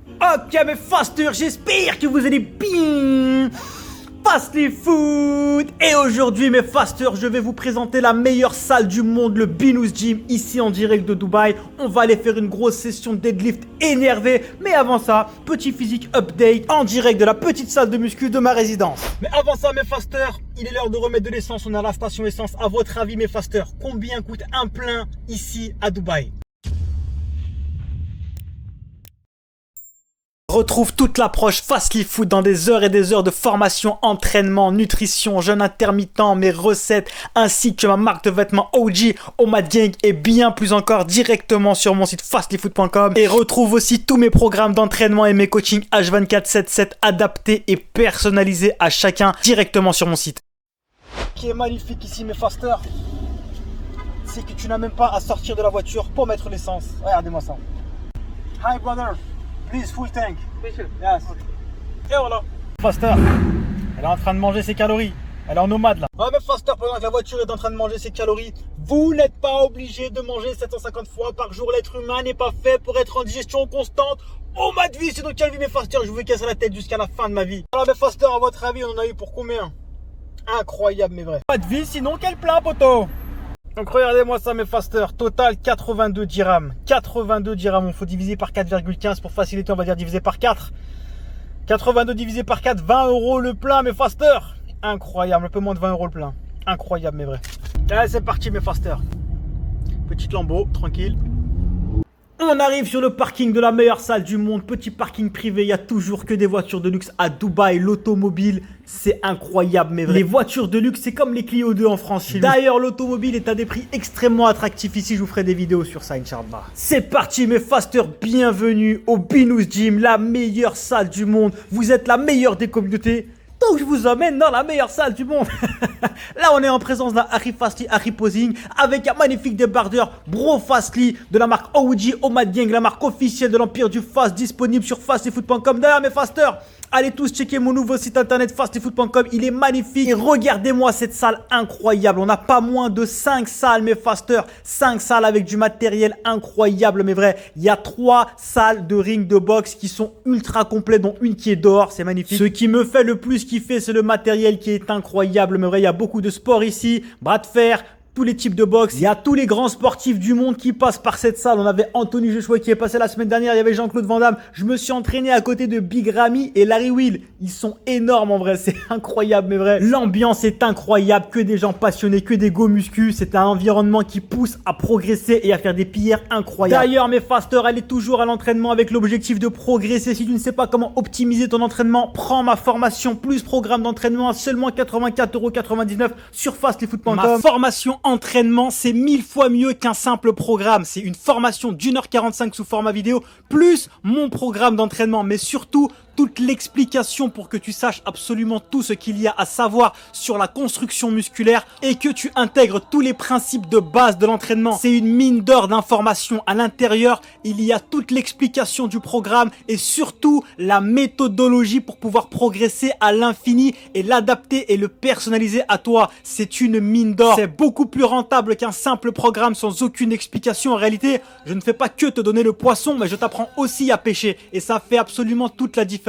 Ok mes fasters, j'espère que vous allez bien. Fastly Food. Et aujourd'hui mes fasters, je vais vous présenter la meilleure salle du monde, le Binous Gym, ici en direct de Dubaï. On va aller faire une grosse session de deadlift énervé. Mais avant ça, petit physique update en direct de la petite salle de muscu de ma résidence. Mais avant ça mes fasters, il est l'heure de remettre de l'essence. On est à la station essence. À votre avis mes fasters, combien coûte un plein ici à Dubaï? Retrouve toute l'approche Fastly Food dans des heures et des heures de formation, entraînement, nutrition, jeûne intermittent, mes recettes, ainsi que ma marque de vêtements OG, Omad Gang et bien plus encore directement sur mon site fastlyfood.com. Et retrouve aussi tous mes programmes d'entraînement et mes coachings H24/7/7 adaptés et personnalisés à chacun directement sur mon site. Ce qui est magnifique ici mes fasters, c'est que tu n'as même pas à sortir de la voiture pour mettre l'essence. Regardez-moi ça. Hi brother. Please, full tank. Yes. Et voilà. Faster, elle est en train de manger ses calories. Elle est en nomade là. Ouais, mais Faster, pendant que la voiture est en train de manger ses calories, vous n'êtes pas obligé de manger 750 fois par jour. L'être humain n'est pas fait pour être en digestion constante. Oh ma vie, c'est dans quelle vie mes Faster? Je vous casser la tête jusqu'à la fin de ma vie. Alors, mes Faster, à votre avis, on en a eu pour combien? Incroyable, mais vrai. Pas de vie, sinon quel plein, poteau? Donc regardez-moi ça mes fasters, total 82 dirhams. 82 dirhams, il faut diviser par 4,15 pour faciliter, on va dire diviser par 4. 82 divisé par 4, 20 € le plein mes fasters. Incroyable, un peu moins de 20 € le plein. Incroyable mais vrai. Allez c'est parti mes fasters. Petite lambeau, tranquille. On arrive sur le parking de la meilleure salle du monde, petit parking privé, il y a toujours que des voitures de luxe à Dubaï, l'automobile, c'est incroyable mais vrai. Les voitures de luxe, c'est comme les Clio 2 en France chez nous. D'ailleurs, l'automobile est à des prix extrêmement attractifs ici, je vous ferai des vidéos sur ça, Inch'Allah. C'est parti mes fasters, bienvenue au Binous Gym, la meilleure salle du monde, vous êtes la meilleure des communautés. Donc je vous emmène dans la meilleure salle du monde. Là on est en présence d'un Harry Fastly, Harry Posing, avec un magnifique débardeur Bro Fastly de la marque OG, Omad Gang, la marque officielle de l'Empire du Fast, disponible sur fastlyfood.com. D'ailleurs mes fasters, allez tous checker mon nouveau site internet fastlyfood.com, il est magnifique. Et regardez-moi cette salle incroyable, on n'a pas moins de 5 salles mes fasters, 5 salles avec du matériel incroyable mais vrai. Il y a 3 salles de ring de boxe qui sont ultra complètes, dont une qui est dehors, c'est magnifique. Ce qui me fait le plus kiffer, c'est le matériel qui est incroyable mais vrai. Il y a beaucoup de sport ici, bras de fer, tous les types de boxe. Il y a tous les grands sportifs du monde qui passent par cette salle. On avait Anthony Joshua qui est passé la semaine dernière. Il y avait Jean-Claude Van Damme. Je me suis entraîné à côté de Big Ramy et Larry Will. Ils sont énormes en vrai. C'est incroyable mais vrai. L'ambiance est incroyable. Que des gens passionnés, que des go muscu. C'est un environnement qui pousse à progresser et à faire des PR incroyables. D'ailleurs mes fasters, allez toujours à l'entraînement avec l'objectif de progresser. Si tu ne sais pas comment optimiser ton entraînement, prends ma formation plus programme d'entraînement à seulement 84,99 € sur fastlyfood.com. Ma formation entraînement, c'est 1000 fois mieux qu'un simple programme. C'est une formation d'1h45 sous format vidéo, plus mon programme d'entraînement, mais surtout toute l'explication pour que tu saches absolument tout ce qu'il y a à savoir sur la construction musculaire et que tu intègres tous les principes de base de l'entraînement. C'est une mine d'or d'informations. À l'intérieur, il y a toute l'explication du programme et surtout la méthodologie pour pouvoir progresser à l'infini et l'adapter et le personnaliser à toi. C'est une mine d'or. C'est beaucoup plus rentable qu'un simple programme sans aucune explication. En réalité, je ne fais pas que te donner le poisson, mais je t'apprends aussi à pêcher et ça fait absolument toute la différence.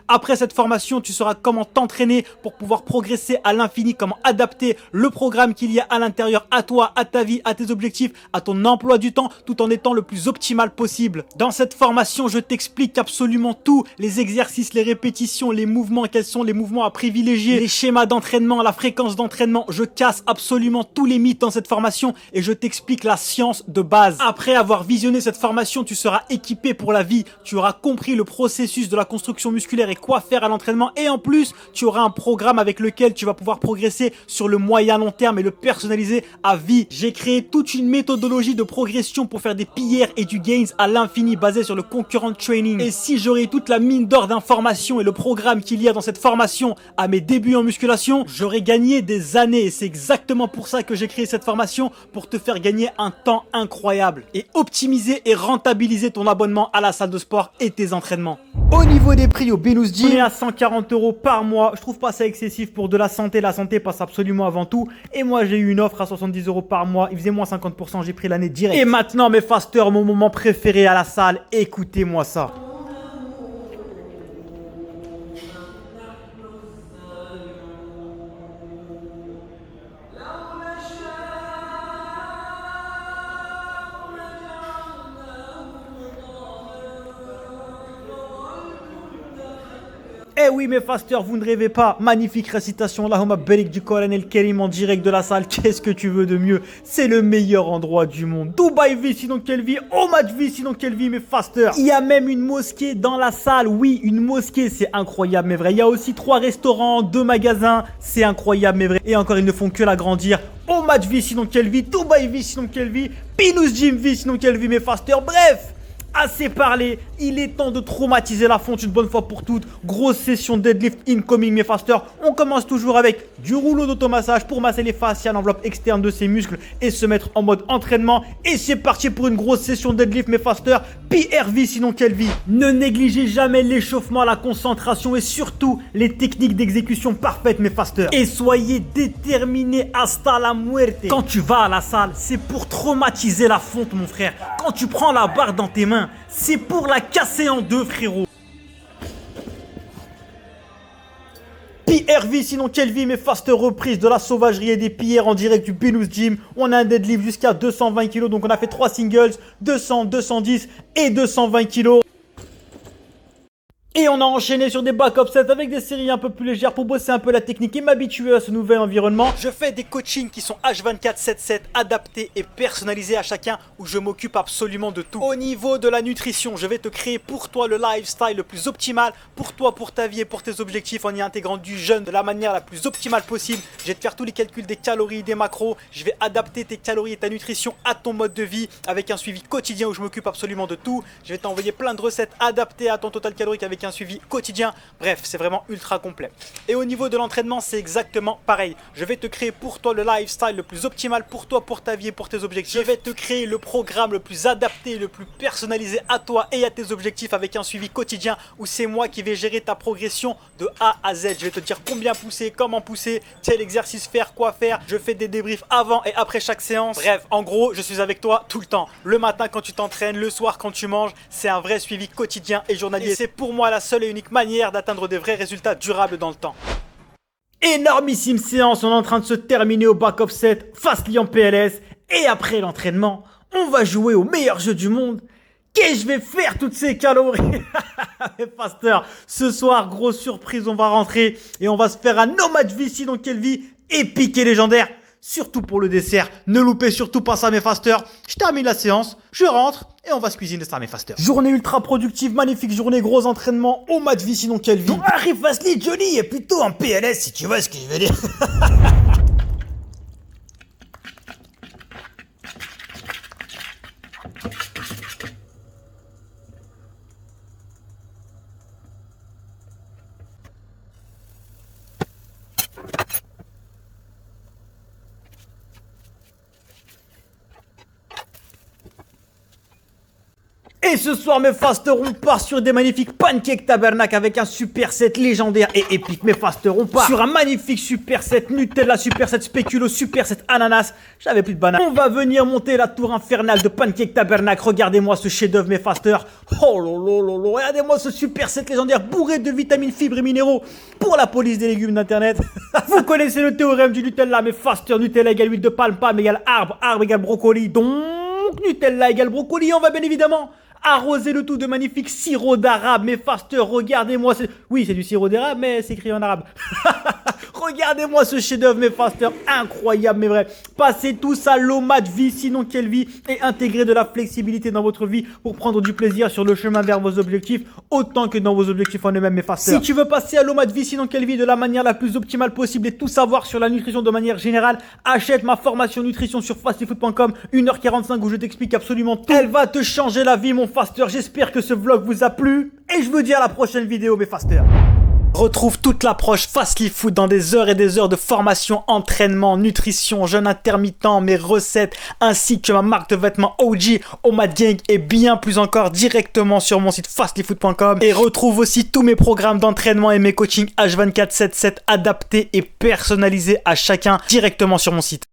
Après cette formation, tu sauras comment t'entraîner pour pouvoir progresser à l'infini, comment adapter le programme qu'il y a à l'intérieur à toi, à ta vie, à tes objectifs, à ton emploi du temps, tout en étant le plus optimal possible. Dans cette formation, je t'explique absolument tout, les exercices, les répétitions, les mouvements, quels sont les mouvements à privilégier, les schémas d'entraînement, la fréquence d'entraînement. Je casse absolument tous les mythes dans cette formation et je t'explique la science de base. Après avoir visionné cette formation, tu seras équipé pour la vie. Tu auras compris le processus de la construction musculaire et quoi faire à l'entraînement et en plus tu auras un programme avec lequel tu vas pouvoir progresser sur le moyen long terme et le personnaliser à vie. J'ai créé toute une méthodologie de progression pour faire des PR et du gains à l'infini basé sur le concurrent training. Et si j'aurais toute la mine d'or d'informations et le programme qu'il y a dans cette formation à mes débuts en musculation, j'aurais gagné des années et c'est exactement pour ça que j'ai créé cette formation, pour te faire gagner un temps incroyable et optimiser et rentabiliser ton abonnement à la salle de sport et tes entraînements. Au niveau des prix au Binous Gym, on est à 140 € par mois. Je trouve pas ça excessif pour de la santé. La santé passe absolument avant tout. Et moi, j'ai eu une offre à 70 € par mois. Il faisait moins 50%. J'ai pris l'année direct. Et maintenant, mes fasters, mon moment préféré à la salle. Écoutez-moi ça. Eh oui mes fasters, vous ne rêvez pas. Magnifique récitation, Allahumma barik du Coran El Karim en direct de la salle. Qu'est-ce que tu veux de mieux? C'est le meilleur endroit du monde. Dubaï vie, sinon quelle vie. Oman vie, sinon quelle vie mes fasters. Il y a même une mosquée dans la salle. Oui, une mosquée, c'est incroyable mais vrai. Il y a aussi 3 restaurants, 2 magasins. C'est incroyable mais vrai. Et encore, ils ne font que l'agrandir. Oman vie, sinon quelle vie. Dubaï vie, sinon quelle vie. Pinous Gym vie, sinon quelle vie mes fasters. Bref, assez parlé, il est temps de traumatiser la fonte une bonne fois pour toutes. Grosse session deadlift incoming mes fasters. On commence toujours avec du rouleau d'automassage pour masser les fascias, l'enveloppe externe de ses muscles et se mettre en mode entraînement. Et c'est parti pour une grosse session deadlift mes fasters. PRV sinon quelle vie. Ne négligez jamais l'échauffement, la concentration et surtout les techniques d'exécution parfaites mes fasters. Et soyez déterminés hasta la muerte. Quand tu vas à la salle, c'est pour traumatiser la fonte mon frère. Quand tu prends la barre dans tes mains, c'est pour la casser en deux frérot. PRV sinon quelle vie mes fastes reprises de la sauvagerie et des pierres en direct du Pinous Gym. On a un deadlift jusqu'à 220 kg, donc on a fait 3 singles, 200, 210 et 220 kg. Et on a enchaîné sur des back-up sets avec des séries un peu plus légères pour bosser un peu la technique et m'habituer à ce nouvel environnement. Je fais des coachings qui sont H24 7/7 adaptés et personnalisés à chacun où je m'occupe absolument de tout. Au niveau de la nutrition, je vais te créer pour toi le lifestyle le plus optimal pour toi, pour ta vie et pour tes objectifs en y intégrant du jeûne de la manière la plus optimale possible. Je vais te faire tous les calculs des calories, des macros. Je vais adapter tes calories et ta nutrition à ton mode de vie avec un suivi quotidien où je m'occupe absolument de tout. Je vais t'envoyer plein de recettes adaptées à ton total calorique avec un suivi quotidien. Bref, c'est vraiment ultra complet. Et au niveau de l'entraînement, c'est exactement pareil. Je vais te créer pour toi le lifestyle le plus optimal pour toi, pour ta vie et pour tes objectifs. Je vais te créer le programme le plus adapté, le plus personnalisé à toi et à tes objectifs avec un suivi quotidien où c'est moi qui vais gérer ta progression de A à Z. Je vais te dire combien pousser, comment pousser, quel exercice faire, quoi faire. Je fais des débriefs avant et après chaque séance. Bref, en gros, je suis avec toi tout le temps. Le matin quand tu t'entraînes, le soir quand tu manges. C'est un vrai suivi quotidien et journalier. Et c'est pour moi la seule et unique manière d'atteindre des vrais résultats durables dans le temps. Énormissime séance, on est en train de se terminer au back-up set, Fastly en PLS. Et après l'entraînement, on va jouer au meilleur jeu du monde. Qu'est-ce que je vais faire toutes ces calories? Faster, ce soir, grosse surprise, on va rentrer et on va se faire un no match VC dans quelle vie épique et légendaire. Surtout pour le dessert, ne loupez surtout pas ça mes fasters. Je termine la séance, je rentre et on va se cuisiner ça mes fasters. Journée ultra productive, magnifique journée, gros entraînement, au match vie sinon quelle vie. Donc Harry Fastly, Johnny est plutôt en PLS si tu vois ce que je veux dire. Et ce soir mes fasters, on part sur des magnifiques pancakes tabernacle avec un super set légendaire et épique. Mes fasters, on part sur un magnifique super set Nutella, super set spéculo, super set ananas. J'avais plus de banane. On va venir monter la tour infernale de pancakes tabernacle. Regardez-moi ce chef d'œuvre mes fasters. Oh lolo, regardez-moi ce super set légendaire bourré de vitamines, fibres et minéraux pour la police des légumes d'internet. Vous connaissez le théorème du Nutella mes fasters. Nutella égale huile de palme, palme égale arbre, arbre égale brocoli. Donc Nutella égale brocoli. On va bien évidemment arroser le tout de magnifique sirop d'arabe. Mes fasters, regardez-moi. Oui, c'est du sirop d'érable, mais c'est écrit en arabe. Regardez-moi ce chef-d'œuvre, mes fasters. Incroyable, mais vrai. Passez tous à l'OMAD vie, sinon quelle vie. Et intégrez de la flexibilité dans votre vie pour prendre du plaisir sur le chemin vers vos objectifs, autant que dans vos objectifs en eux-mêmes, mes fasters. Si tu veux passer à l'OMAD vie, sinon quelle vie de la manière la plus optimale possible et tout savoir sur la nutrition de manière générale, achète ma formation nutrition sur fastlyfood.com. 1h45 où je t'explique absolument tout. Elle va te changer la vie, mon faster. J'espère que ce vlog vous a plu. Et je vous dis à la prochaine vidéo, mes fasters. Retrouve toute l'approche Fastly Food dans des heures et des heures de formation, entraînement, nutrition, jeûne intermittent, mes recettes, ainsi que ma marque de vêtements OG, Omad Gang et bien plus encore directement sur mon site fastlyfood.com. Et retrouve aussi tous mes programmes d'entraînement et mes coachings H24 7/7 adaptés et personnalisés à chacun directement sur mon site.